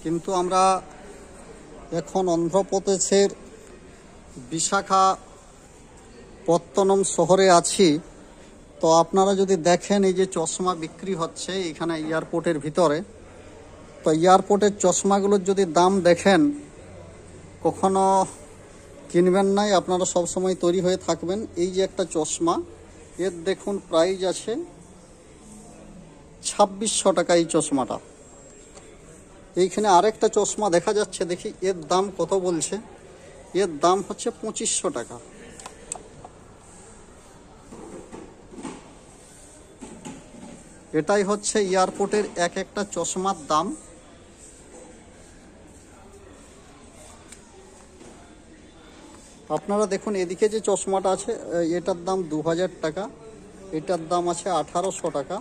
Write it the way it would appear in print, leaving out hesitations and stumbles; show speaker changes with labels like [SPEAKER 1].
[SPEAKER 1] কিন্তু আমরা এখন অন্ধ্রপ্রদেশের বিশাখাপত্তনম শহরে আছি। তো আপনারা যদি দেখেন এই যে চশমা বিক্রি হচ্ছে এখানে এয়ারপোর্টের ভিতরে, তো এয়ারপোর্টের চশমাগুলোর যদি দাম দেখেন কখনো কিনবেন নাই, আপনারা সব সময় তৈরি হয়ে থাকবেন। এই যে একটা চশমা, এর দেখুন প্রাইস আছে 2600 টাকা এই চশমাটা। এইখানে আরেকটা চশমা দেখা যাচ্ছে, দেখি এর দাম কত বলছে। এর দাম হচ্ছে 2500 টাকা। এটাই হচ্ছে এয়ারপোর্টের এক একটা চশমার দাম। আপনারা দেখুন এদিকে যে চশমাটা আছে এটার দাম 2000 টাকা, এটার দাম আছে 1800 টাকা।